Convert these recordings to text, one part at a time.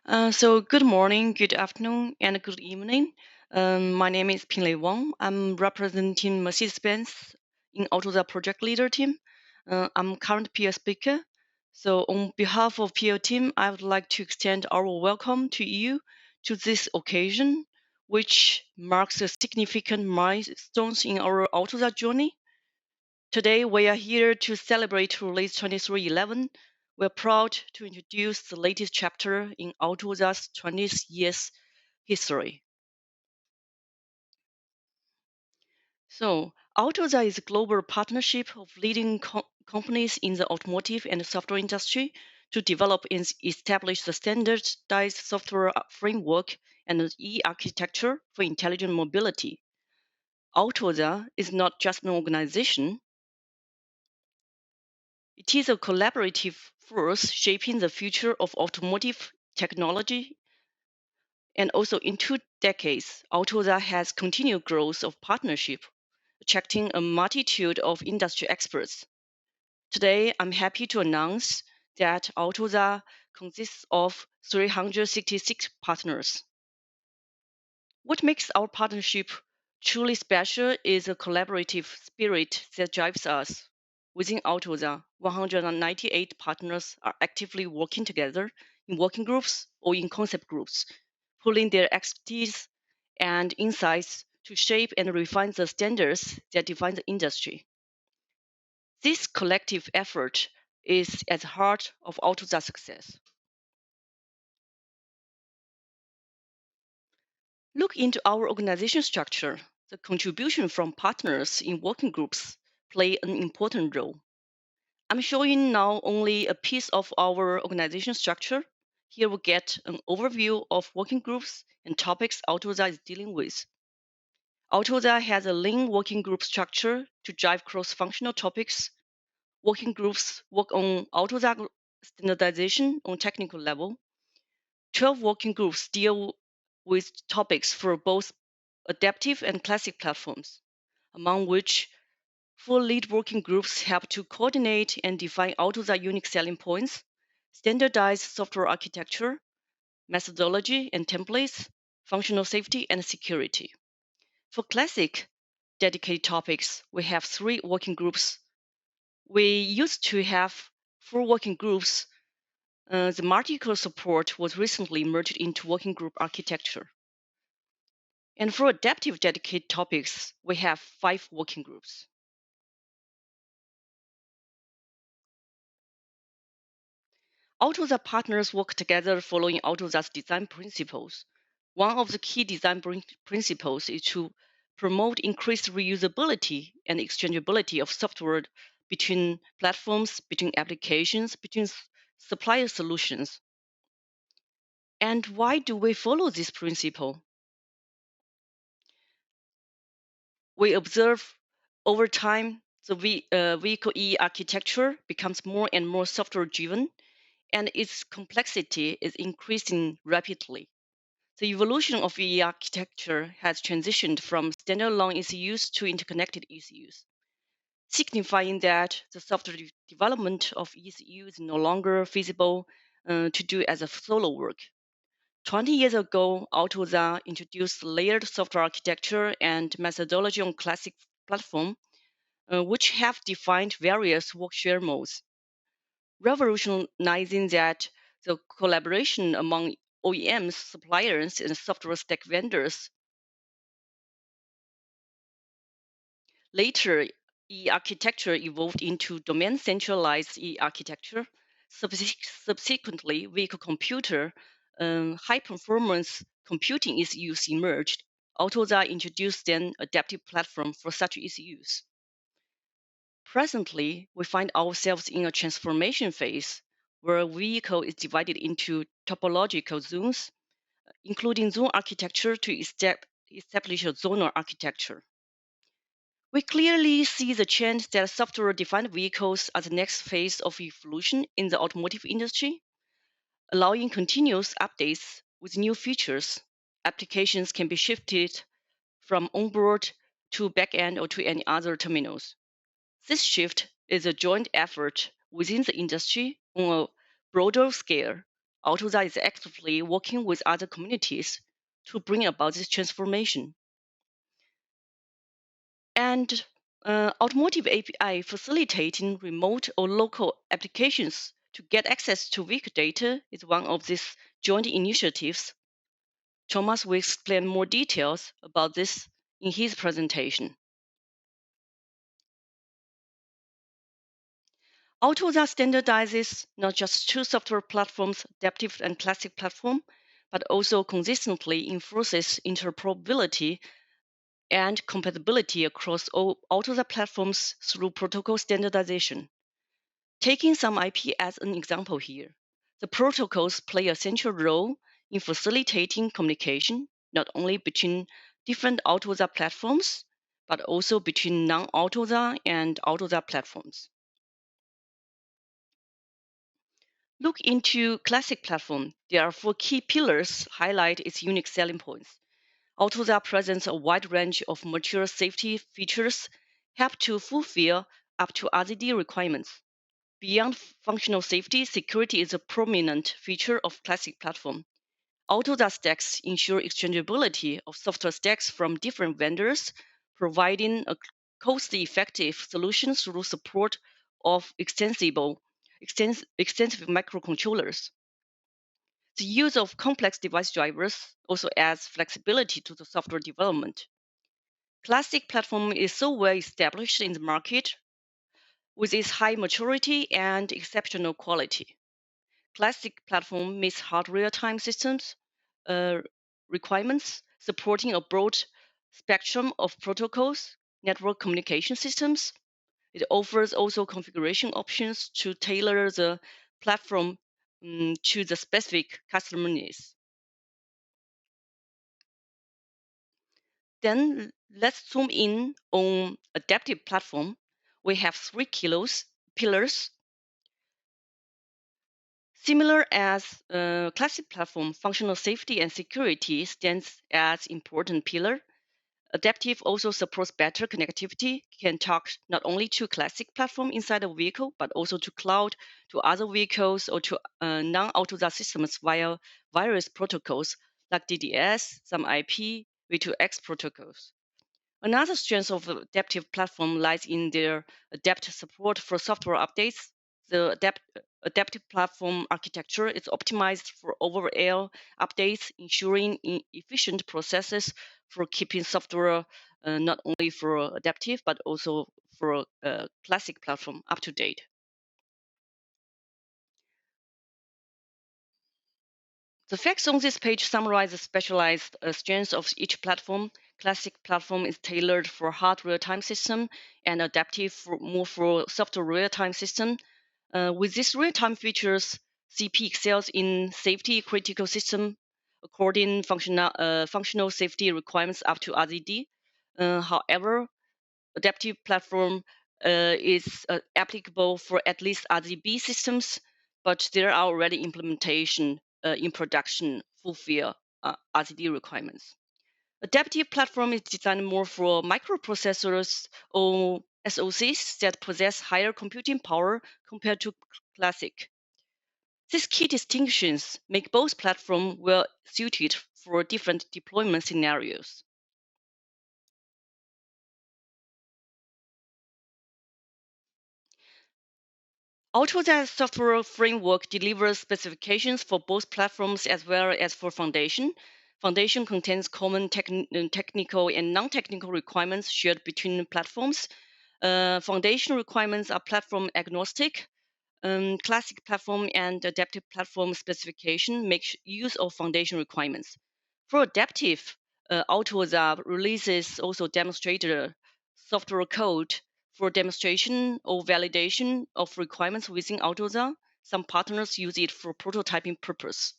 Good morning, good afternoon, and good evening. My name is Pinglei Wang. I'm representing Mercedes-Benz in AUTOSAR project leader team. I'm current peer speaker. So on behalf of peer team, I would like to extend our welcome to you to this occasion, which marks a significant milestone in our AUTOSAR journey. Today, we are here to celebrate release 23-11. We're proud to introduce the latest chapter in AUTOSAR's 20 years history. So, AUTOSAR is a global partnership of leading companies in the automotive and software industry to develop and establish the standardized software framework and e-architecture for intelligent mobility. AUTOSAR is not just an organization. It is a collaborative force shaping the future of automotive technology. And also in 2 decades, AUTOSAR has continued growth of partnership, attracting a multitude of industry experts. Today, I'm happy to announce that AUTOSAR consists of 366 partners. What makes our partnership truly special is a collaborative spirit that drives us. Within AUTOSAR, 198 partners are actively working together in working groups or in concept groups, pooling their expertise and insights to shape and refine the standards that define the industry. This collective effort is at the heart of AUTOSAR's success. Look into our organization structure. The contribution from partners in working groups play an important role. I'm showing now only a piece of our organization structure. Here we get an overview of working groups and topics AUTOSAR is dealing with. AUTOSAR has a lean working group structure to drive cross-functional topics. Working groups work on AUTOSAR standardization on technical level. 12 working groups deal with topics for both adaptive and classic platforms, among which 4 lead working groups help to coordinate and define AUTOSAR unique selling points, standardized software architecture, methodology and templates, functional safety, and security. For classic dedicated topics, we have 3 working groups. We used to have 4 working groups. The multi-core support was recently merged into working group architecture. And for adaptive dedicated topics, we have 5 working groups. AUTOSAR partners work together following AUTOSAR's design principles. One of the key design principles is to promote increased reusability and exchangeability of software between platforms, between applications, between supplier solutions. And why do we follow this principle? We observe over time the vehicle E architecture becomes more and more software driven, and its complexity is increasing rapidly. The evolution of EE architecture has transitioned from standalone ECUs to interconnected ECUs, signifying that the software development of ECU is no longer feasible to do as a solo work. 20 years ago, AUTOSAR introduced layered software architecture and methodology on classic platform, which have defined various work share modes, revolutionizing that the collaboration among OEMs, suppliers, and software stack vendors. Later, E-architecture evolved into domain-centralized E-architecture. Subsequently, vehicle computer, high-performance computing ECUs emerged. AUTOSAR introduced an adaptive platform for such ECUs. Presently, we find ourselves in a transformation phase where a vehicle is divided into topological zones, including zone architecture to establish a zonal architecture. We clearly see the trend that software-defined vehicles are the next phase of evolution in the automotive industry, allowing continuous updates with new features. Applications can be shifted from onboard to backend or to any other terminals. This shift is a joint effort within the industry on a broader scale. AUTOSAR is actively working with other communities to bring about this transformation. And automotive API facilitating remote or local applications to get access to vehicle data is one of these joint initiatives. Thomas will explain more details about this in his presentation. AUTOSAR standardizes not just two software platforms, adaptive and classic platform, but also consistently enforces interoperability and compatibility across all AUTOSAR platforms through protocol standardization. Taking some IP as an example here, the protocols play a central role in facilitating communication, not only between different AUTOSAR platforms, but also between non-AUTOSAR and AUTOSAR platforms. Look into classic platform. There are four key pillars highlight its unique selling points. AUTOSAR presents a wide range of mature safety features, help to fulfill up to RZD requirements. Beyond functional safety, security is a prominent feature of classic platform. AUTOSAR stacks ensure exchangeability of software stacks from different vendors, providing a cost-effective solution through support of extensive microcontrollers. The use of complex device drivers also adds flexibility to the software development. Classic platform is so well established in the market with its high maturity and exceptional quality. Classic platform meets hard real-time systems uh, requirements, supporting a broad spectrum of protocols, network communication systems. It offers also configuration options to tailor the platform to the specific customer needs. Then let's zoom in on adaptive platform. We have three pillars. Similar as classic platform, functional safety and security stands as important pillar. Adaptive also supports better connectivity, can talk not only to classic platform inside a vehicle, but also to cloud, to other vehicles, or to non-AUTOSAR systems via various protocols like DDS, some IP, V2X protocols. Another strength of the adaptive platform lies in their adapt support for software updates. The adaptive platform architecture is optimized for over-air updates, ensuring efficient processes for keeping software not only for adaptive but also for classic platform up to date. The facts on this page summarize the specialized strengths of each platform. Classic platform is tailored for hard real-time system and adaptive more for software real-time system. With these real-time features, CP excels in safety critical system according functional safety requirements up to RZD. However, adaptive platform is applicable for at least RGB systems, but there are already implementation in production fulfill RGD requirements. Adaptive platform is designed more for microprocessors or SoCs that possess higher computing power compared to classic. These key distinctions make both platforms well suited for different deployment scenarios. AUTOSAR software framework delivers specifications for both platforms as well as for Foundation. Foundation contains common technical and non-technical requirements shared between platforms. Foundation requirements are platform agnostic. Classic platform and adaptive platform specification make use of Foundation requirements. For adaptive, AUTOSAR releases also demonstrated software code for demonstration or validation of requirements within AUTOSAR. Some partners use it for prototyping purpose.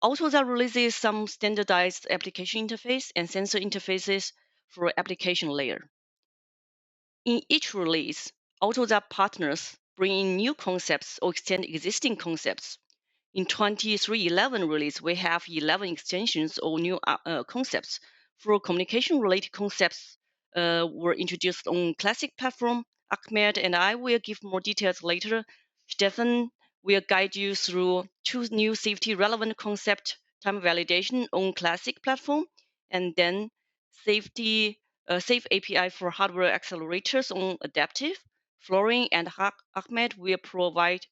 AUTOSAR releases some standardized application interface and sensor interfaces for application layer. In each release, AUTOSAR partners bring in new concepts or extend existing concepts. In 23-11 release, we have 11 extensions or new concepts. For communication-related concepts were introduced on classic platform. Ahmed and I will give more details later. Stefan We'll guide you through 2 new safety relevant concept time validation on classic platform, and then safe API for hardware accelerators on adaptive. Florian and Ahmed will provide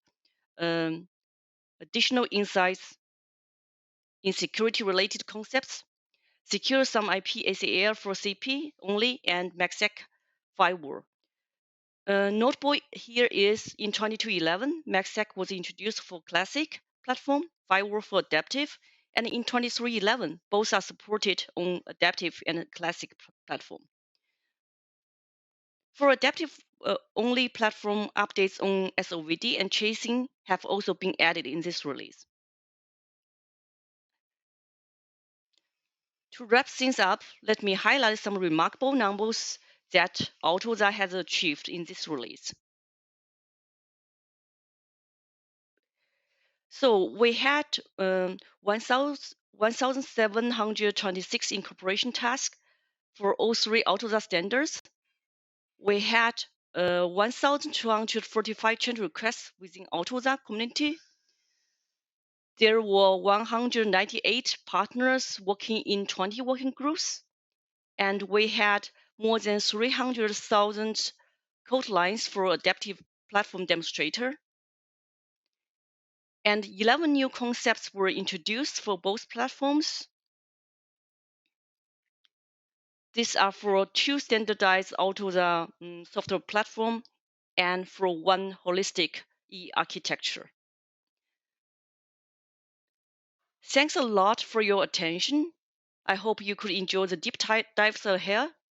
um, additional insights in security related concepts, secure some IP ACL for CP only, and MACsec firewall. Notable here is in 22-11, MACsec was introduced for classic platform, firewall for adaptive, and in 23-11, both are supported on adaptive and classic platform. For adaptive only platform, updates on SOVD and chasing have also been added in this release. To wrap things up, let me highlight some remarkable numbers that AUTOSAR has achieved in this release. So we had 1,726 incorporation tasks for all 3 AUTOSAR standards. We had 1,245 change requests within AUTOSAR community. There were 198 partners working in 20 working groups, and we had more than 300,000 code lines for adaptive platform demonstrator. And 11 new concepts were introduced for both platforms. These are for 2 standardized AUTOSAR software platform and for 1 holistic e-architecture. Thanks a lot for your attention. I hope you could enjoy the deep dives ahead.